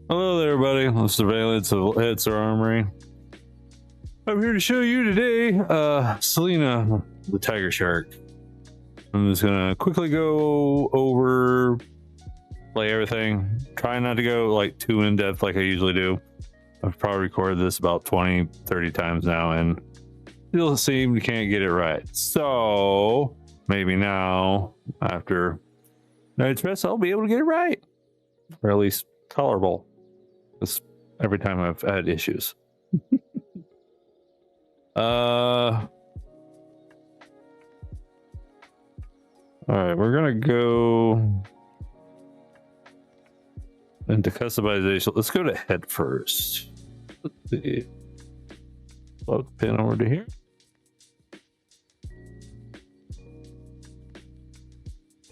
Hello there, everybody. The surveillance of Hits or Armory. I'm here to show you today, Scylena the Tiger Shark. I'm just gonna quickly go over, play everything. Try not to go like too in depth like I usually do. I've probably recorded this about 20, 30 times now, and still seem you can't get it right. So maybe now, after Night's Rest, I'll be able to get it right, or at least tolerable. Every time I've had issues. All right, we're gonna go into customization. Let's go to head first. Let's see. Plug the pin over to here.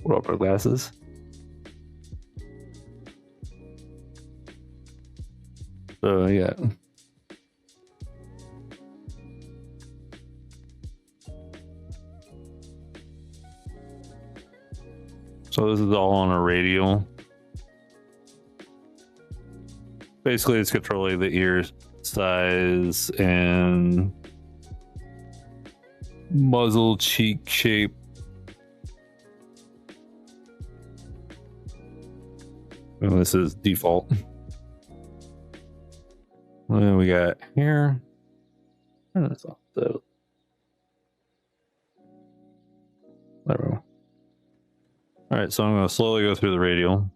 Put up our glasses. So yeah. So this is all on a radial. Basically, it's controlling the ear size and muzzle cheek shape. And this is default. And then we got here. That's all. So, whatever. All right, so I'm going to slowly go through the radial.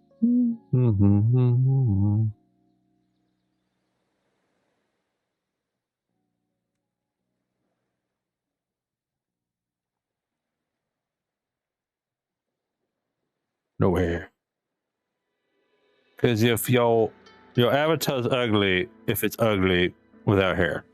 Nowhere. Because if your avatar's ugly, if it's ugly without hair.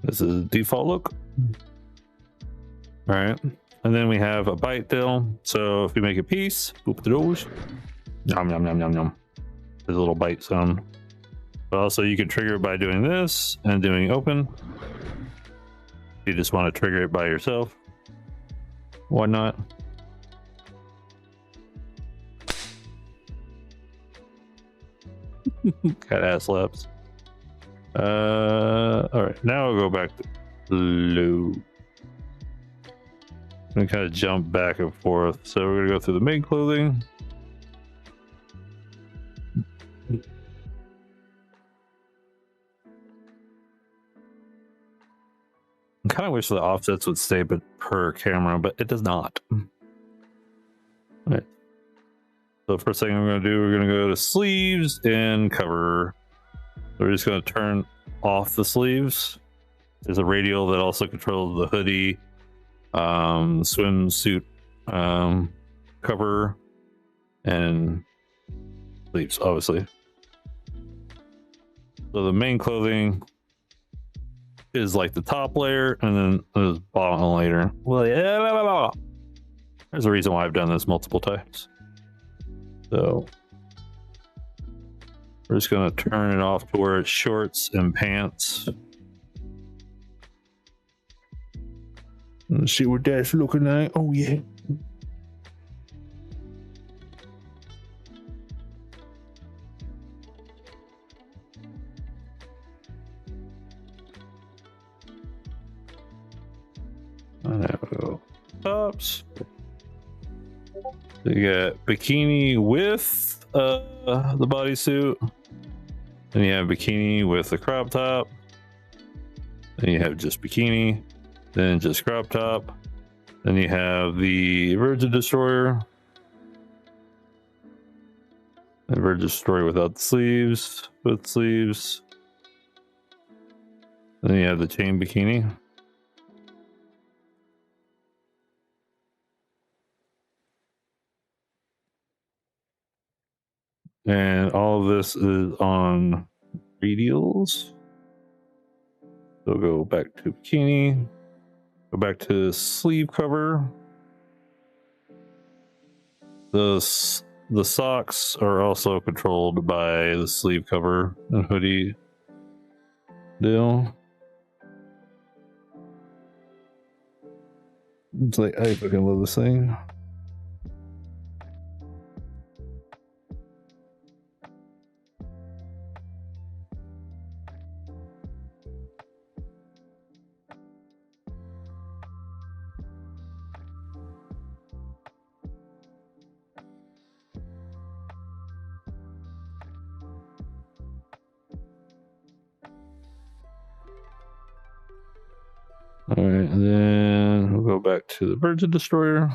This is default look. All right, and then we have a bite dill. So if we make a piece, boop the doors, yum yum yum yum yum. There's a little bite sound. But also you can trigger it by doing this and doing open. If you just want to trigger it by yourself, why not? Got ass slaps. All right, now I'll go back to blue. I'm gonna kind of jump back and forth. So we're gonna go through the main clothing. I kind of wish the offsets would stay but per camera, but it does not. All right. So the first thing I'm gonna do, we're gonna go to sleeves and cover. So we're just going to turn off the sleeves. There's a radial that also controls the hoodie, swimsuit cover, and sleeves, obviously. So the main clothing is like the top layer, and then there's bottom layer. Well, yeah, there's a reason why I've done this multiple times. So we're just going to turn it off to where it's shorts and pants. Let's see what that's looking like. Oh, yeah. There we go. Tops. So you got bikini with the bodysuit. Then you have bikini with the crop top. Then you have just bikini. Then just crop top. Then you have the Virgin Destroyer. And Virgin Destroyer without the sleeves. With sleeves. Then you have the chain bikini. And all of this is on radials. So go back to bikini, go back to sleeve cover. The socks are also controlled by the sleeve cover and hoodie deal. It's like, I fucking love this thing. All right, and then we'll go back to the Virgin Destroyer.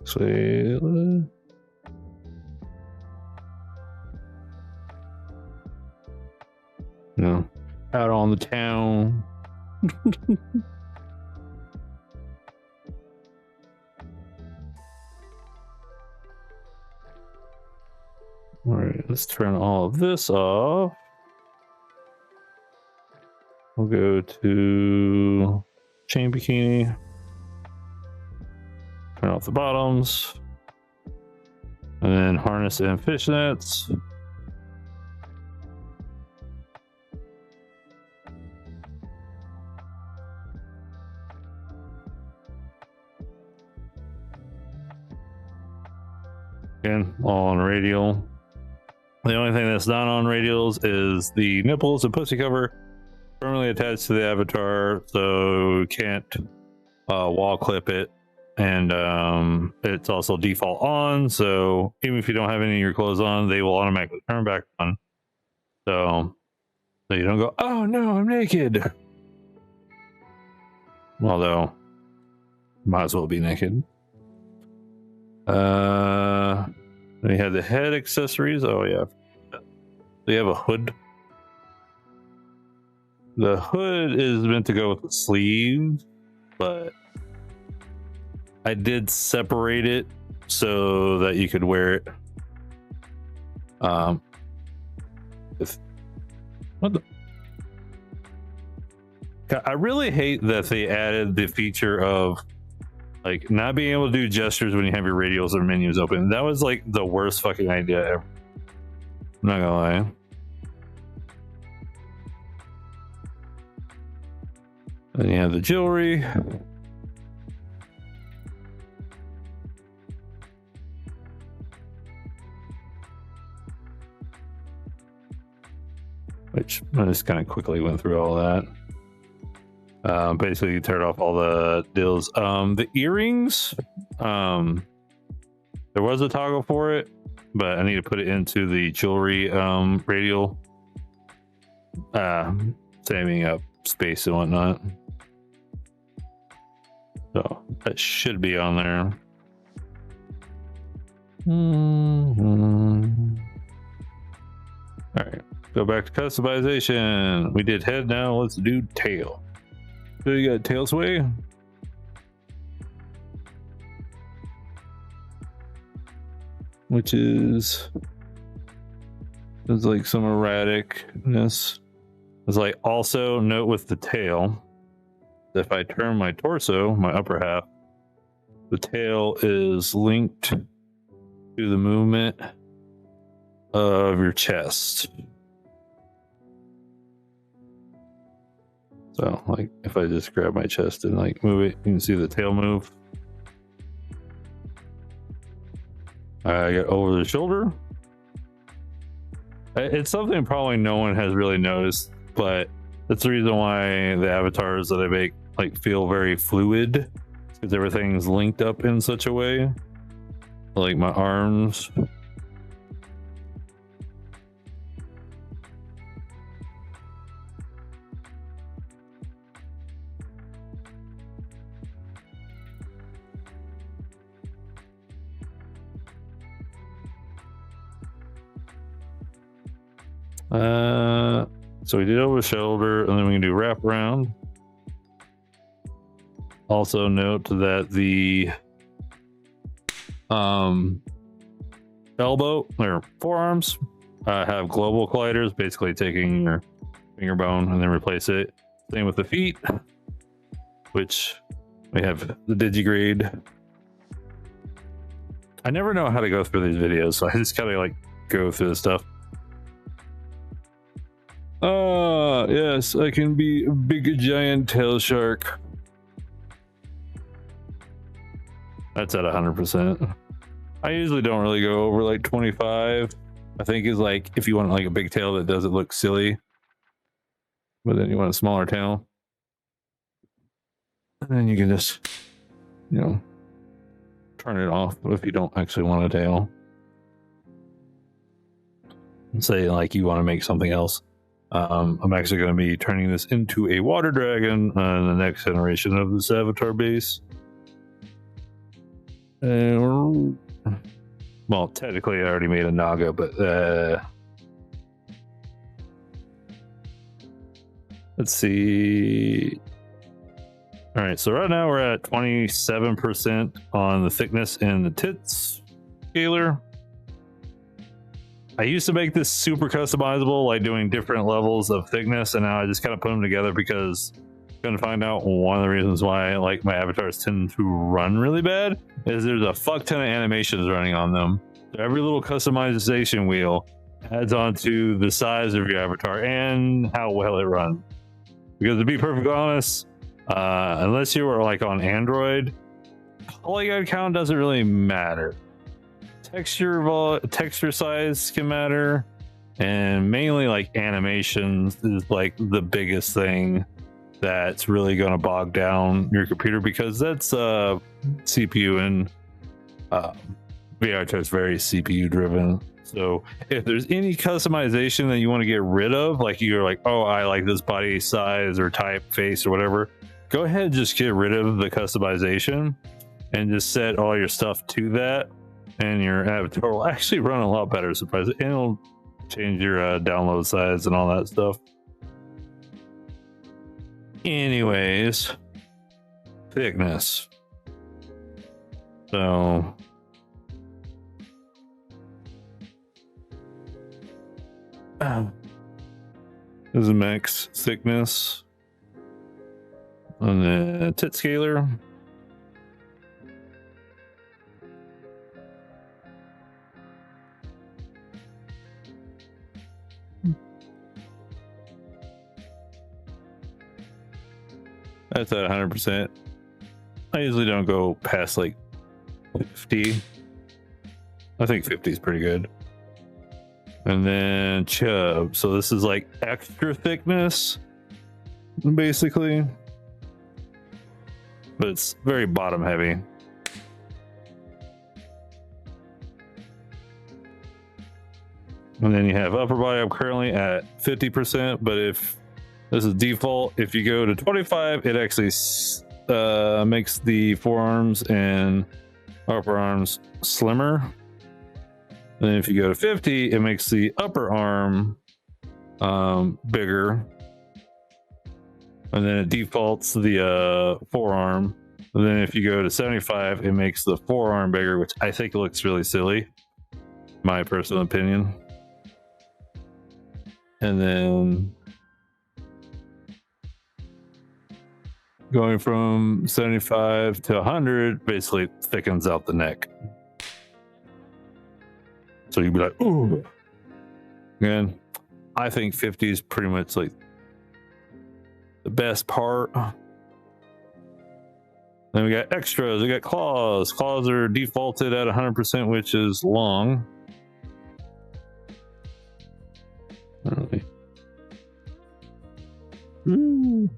Scylena. No, out on the town. All right, let's turn all of this off. We'll go to chain bikini. Turn off the bottoms. And then harness and fishnets. Again, all on radial. The only thing that's not on radials is the nipples and pussy cover, firmly attached to the avatar, so you can't wall clip it. And it's also default on, so even if you don't have any of your clothes on, they will automatically turn back on. So you don't go, oh no, I'm naked. Although, might as well be naked. We have the head accessories. Oh yeah, we have a hood. The hood is meant to go with the sleeve, but I did separate it so that you could wear it. I really hate that they added the feature of like not being able to do gestures when you have your radials or menus open. That was like the worst fucking idea ever. I'm not gonna lie. Then you have the jewelry. Which I just kind of quickly went through all that. Basically, you turn off all the deals. The earrings, there was a toggle for it, but I need to put it into the jewelry radial, saving up space and whatnot. So that should be on there. All right, go back to customization. We did head, now let's do tail. So you got tail sway. Which is there's like some erraticness. It's like also note with the tail, if I turn my torso, my upper half, the tail is linked to the movement of your chest. So like if I just grab my chest and like move it, you can see the tail move. I get over the shoulder. It's something probably no one has really noticed, but that's the reason why the avatars that I make like feel very fluid, because everything's linked up in such a way. Like my arms. So we did over the shoulder, and then we can do wrap around. Also note that the elbow or forearms have global colliders, basically taking your finger bone and then replace it. Same with the feet, which we have the digigrade. I never know how to go through these videos, so I just kind of like go through the stuff. Yes, I can be a big giant tail shark. That's at 100%. I usually don't really go over like 25. I think is like if you want like a big tail that doesn't look silly, but then you want a smaller tail, and then you can just, you know, turn it off if you don't actually want a tail. Say like you want to make something else. I'm actually going to be turning this into a water dragon on the next generation of this Avatar base. Well, technically I already made a Naga, but let's see. All right, so right now we're at 27% on the thickness and the tits scaler. I used to make this super customizable, like doing different levels of thickness, and now I just kind of put them together because I'm going to find out one of the reasons why like my avatars tend to run really bad is there's a fuck ton of animations running on them. So every little customization wheel adds on to the size of your avatar and how well it runs. Because to be perfectly honest, unless you are like on Android, polygon count doesn't really matter. Texture size can matter, and mainly like animations is like the biggest thing that's really going to bog down your computer, because that's CPU and VrChat is very CPU driven. So if there's any customization that you want to get rid of, like you're like, oh, I like this body size or type, face or whatever, go ahead and just get rid of the customization and just set all your stuff to that, and your avatar will actually run a lot better, surprisingly, and it'll change your download size and all that stuff. Anyways, thickness. So this is max thickness on the tit scaler. That's at 100%. I usually don't go past like 50. I think 50 is pretty good. And then chub. So this is like extra thickness, basically. But it's very bottom heavy. And then you have upper body. I'm currently at 50%, but if this is default, if you go to 25, it actually makes the forearms and upper arms slimmer. And then if you go to 50, it makes the upper arm bigger. And then it defaults the forearm. And then if you go to 75, it makes the forearm bigger, which I think looks really silly, my personal opinion. And then going from 75 to 100 basically thickens out the neck. So you'd be like, ooh. Again, I think 50 is pretty much like the best part. Then we got extras. We got claws. Claws are defaulted at 100%, which is long. Really. Ooh.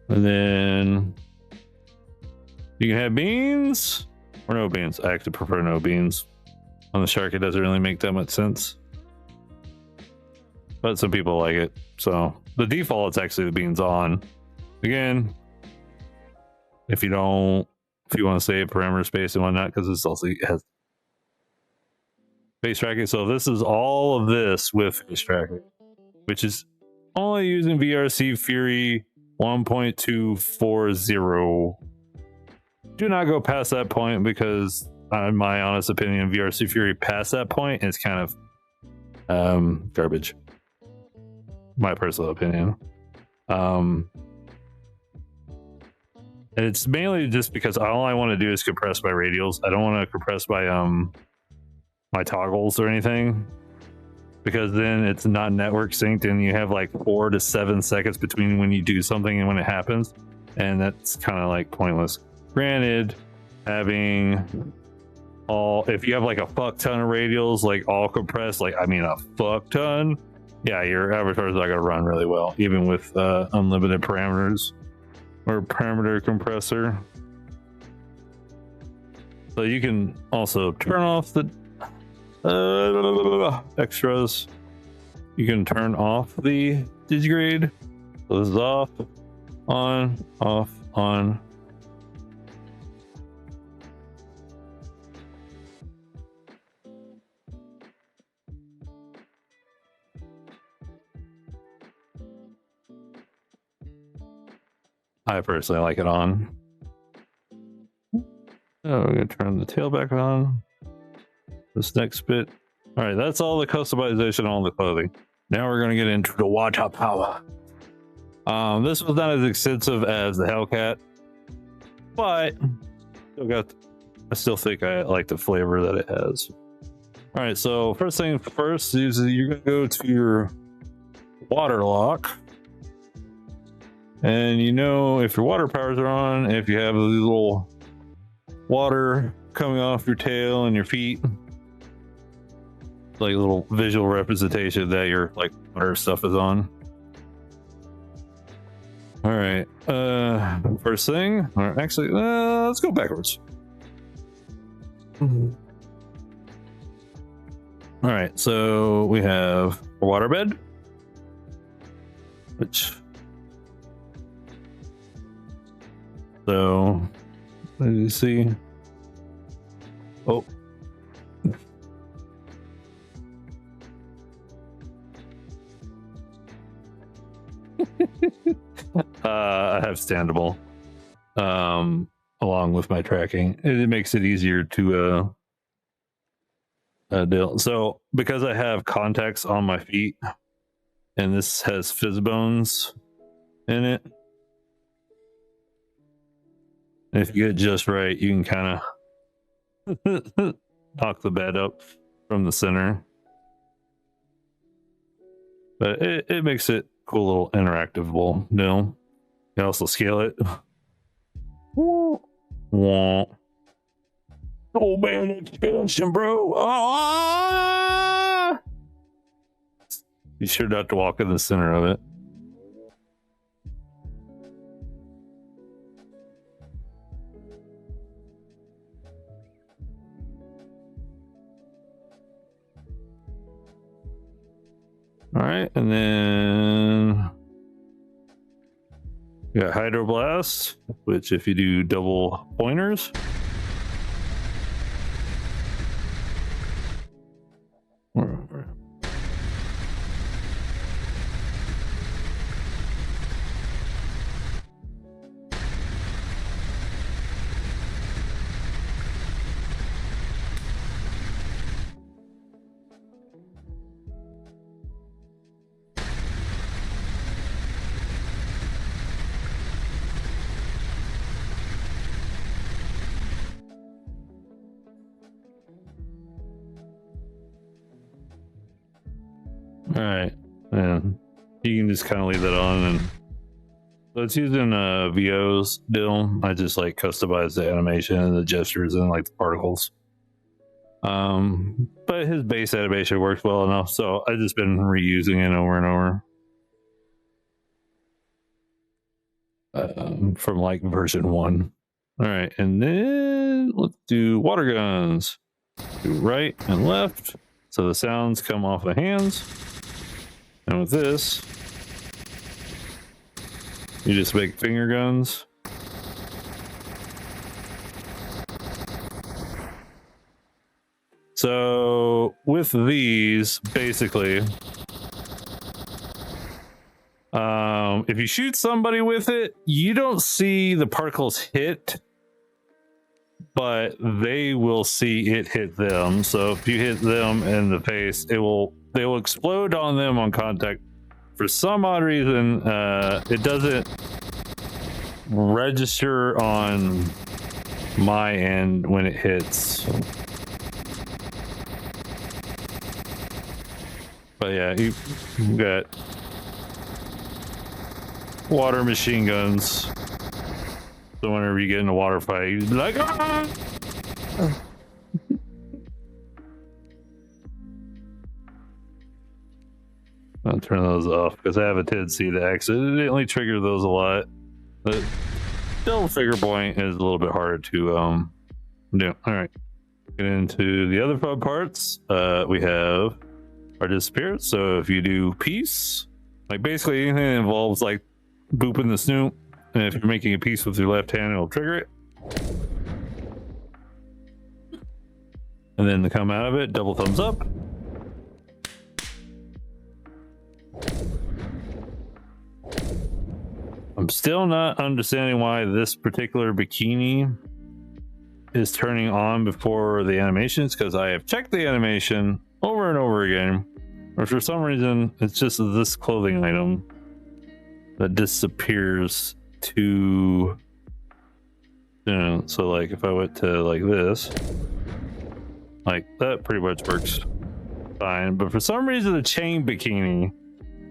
And then You can have beans or no beans. I actually prefer no beans. On the shark, it doesn't really make that much sense. But some people like it. So the default, it's actually the beans on. Again, if you want to save parameter space and whatnot, because this also has face tracking. So this is all of this with face tracking, which is only using VRC Fury 1.240. Do not go past that point, because in my honest opinion, VRC Fury past that point is kind of garbage. My personal opinion. It's mainly just because all I want to do is compress my radials. I don't want to compress my my toggles or anything, because then it's not network synced and you have like 4 to 7 seconds between when you do something and when it happens, and that's kind of like pointless. Granted, having if you have like a fuck ton of radials, like all compressed, like I mean a fuck ton, yeah, your avatar is not gonna run really well, even with unlimited parameters or parameter compressor. So you can also turn off the extras. You can turn off the digigrade. So this is off, on, off, on. I personally like it on. Oh, we're gonna turn the tail back on. This next bit. All right, that's all the customization on the clothing. Now we're gonna get into the water power. This was not as extensive as the Hellcat, but I still think I like the flavor that it has. All right, so first thing first is you're gonna go to your water lock. And you know, if your water powers are on, if you have a little water coming off your tail and your feet, like a little visual representation that your like water stuff is on. All right, first thing, or actually, let's go backwards. All right, so we have a waterbed, which, so let me see. Oh. I have standable along with my tracking. It makes it easier to deal. So because I have contacts on my feet and this has fizz bones in it, if you get it just right, you can kind of knock the bed up from the center. But it makes it cool, little interactable. No, you can also scale it. Oh man, expansion, bro! Ah! Be sure not to walk in the center of it. All right, and then we got Hydroblast, which if you do double pointers, all right, and you can just kind of leave that on. And so it's using VO's still. I just like customize the animation and the gestures and like the particles. But his base animation works well enough, so I've just been reusing it over and over. From like version 1. All right, and then let's do water guns. Do right and left, so the sounds come off the hands. And with this, you just make finger guns. So with these, basically, if you shoot somebody with it, you don't see the particles hit, but they will see it hit them. So if you hit them in the face, they will explode on them on contact. For some odd reason, it doesn't register on my end when it hits. But yeah, you got water machine guns. So whenever you get in a water fight, you're like, ah! I'll turn those off because I have a tendency to accidentally trigger those a lot. The double figure point is a little bit harder to do. All right, get into the other fun parts. We have our disappear. So if you do peace, like basically anything that involves like booping the snoop, and if you're making a piece with your left hand, it'll trigger it. And then to come out of it, double thumbs up. I'm still not understanding why this particular bikini is turning on before the animations, because I have checked the animation over and over again, or for some reason it's just this clothing item that disappears too soon. So like if I went to like this, like that pretty much works fine, but for some reason the chain bikini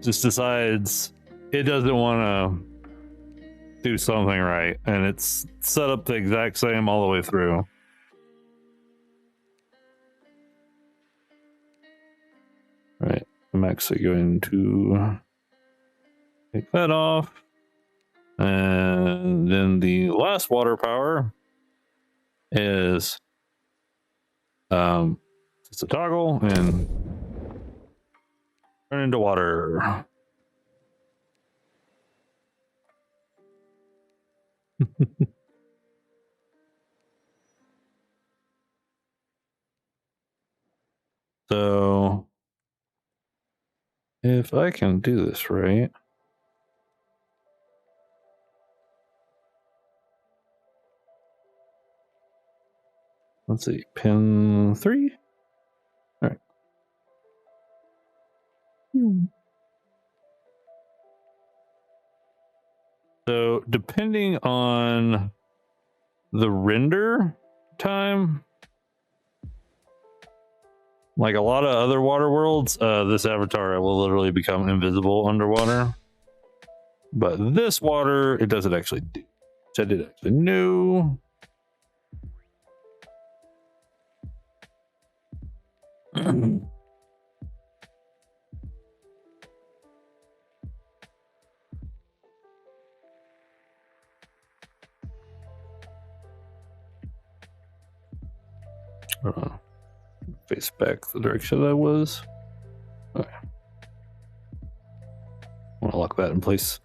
just decides it doesn't want to do something right, and it's set up the exact same all the way through. All right, I'm actually going to take that off, and then the last water power is just a toggle and turn into water. So if I can do this right, let's see, pin 3. All right. So depending on the render time, like a lot of other water worlds, this avatar will literally become invisible underwater. But this water, it doesn't actually do, which I did actually know. Face back the direction I was. Okay. I want to lock that in place.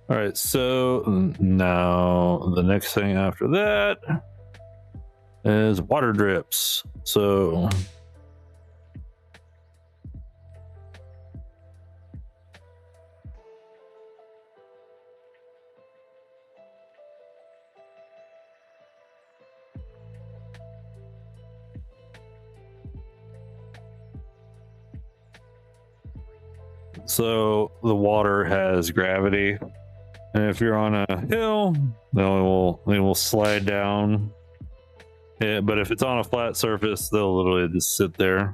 All right, so now the next thing after that is water drips. So the water has gravity, and if you're on a hill, then it will slide down. Yeah, but if it's on a flat surface, they'll literally just sit there.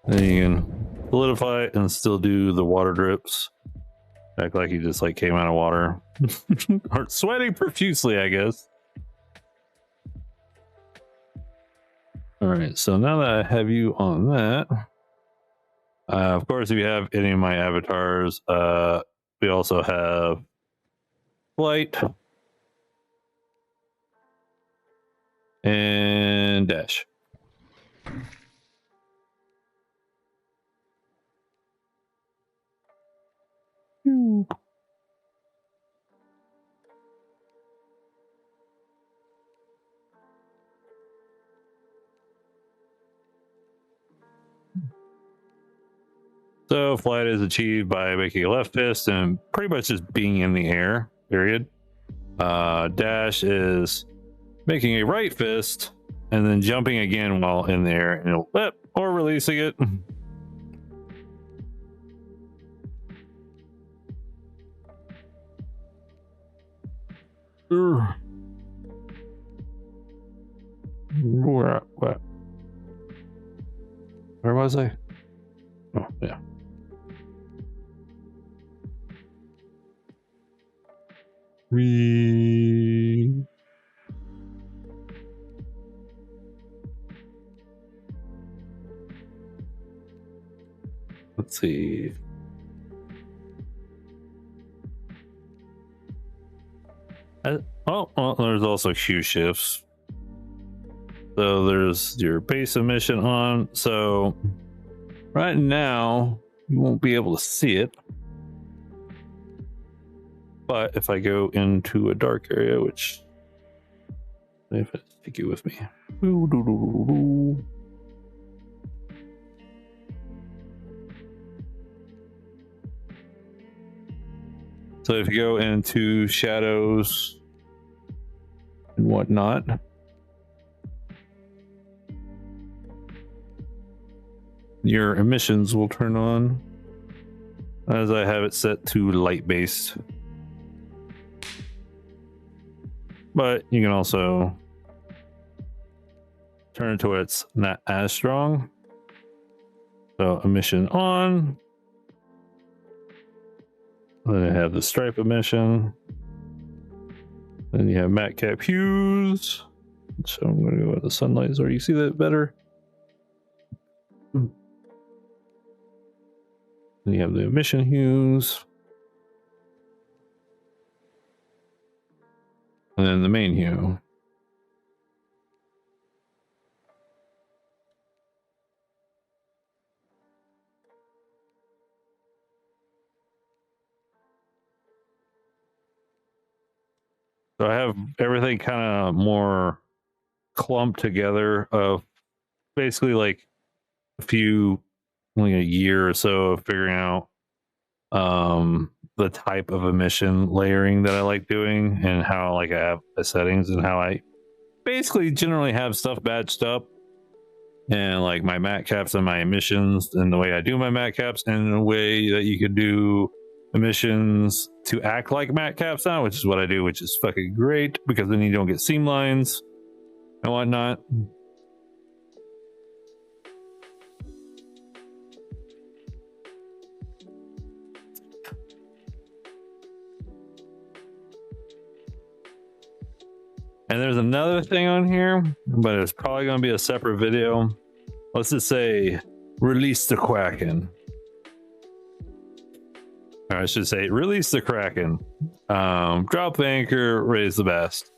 Then you can solidify and still do the water drips. Act like you just like came out of water. Or sweating profusely, I guess. All right, so now that I have you on that, of course, if you have any of my avatars, we also have flight and dash. So flight is achieved by making a left fist and pretty much just being in the air, period. Dash is making a right fist and then jumping again while in the air, and it'll flip or releasing it. Where was I? Oh, yeah. Let's see. Well, there's also Q shifts. So there's your base emission on. So right now you won't be able to see it. But if I go into a dark area, which if it's sticky with me. So if you go into shadows and whatnot, your emissions will turn on, as I have it set to light based. But you can also turn it to where it's not as strong. So emission on. Then I have the stripe emission. Then you have matte cap hues. So I'm going to go with the sunlight so you see that better. Then you have the emission hues. And then the main hue. So I have everything kind of more clumped together of basically like like a year or so of figuring out the type of emission layering that I like doing and how like I have the settings and how I basically generally have stuff batched up and like my matte caps and my emissions and the way I do my matte caps and the way that you could do emissions to act like matte caps now, which is what I do, which is fucking great because then you don't get seam lines and whatnot. And there's another thing on here, but it's probably going to be a separate video. Let's just say release the Kraken. Or I should say release the Kraken. Drop the anchor, raise the mast.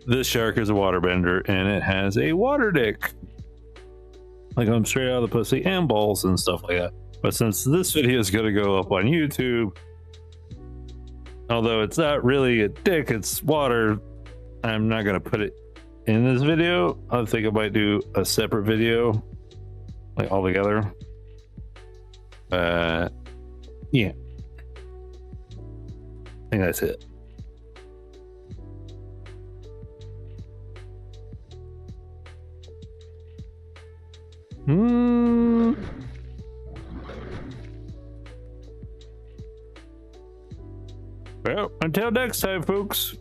This shark is a waterbender and it has a water dick. Like I'm straight out of the pussy and balls and stuff like that. But since this video is going to go up on YouTube, although it's not really a dick, it's water, I'm not going to put it in this video. I think I might do a separate video, like all together. Yeah. I think that's it. Well, until next time, folks.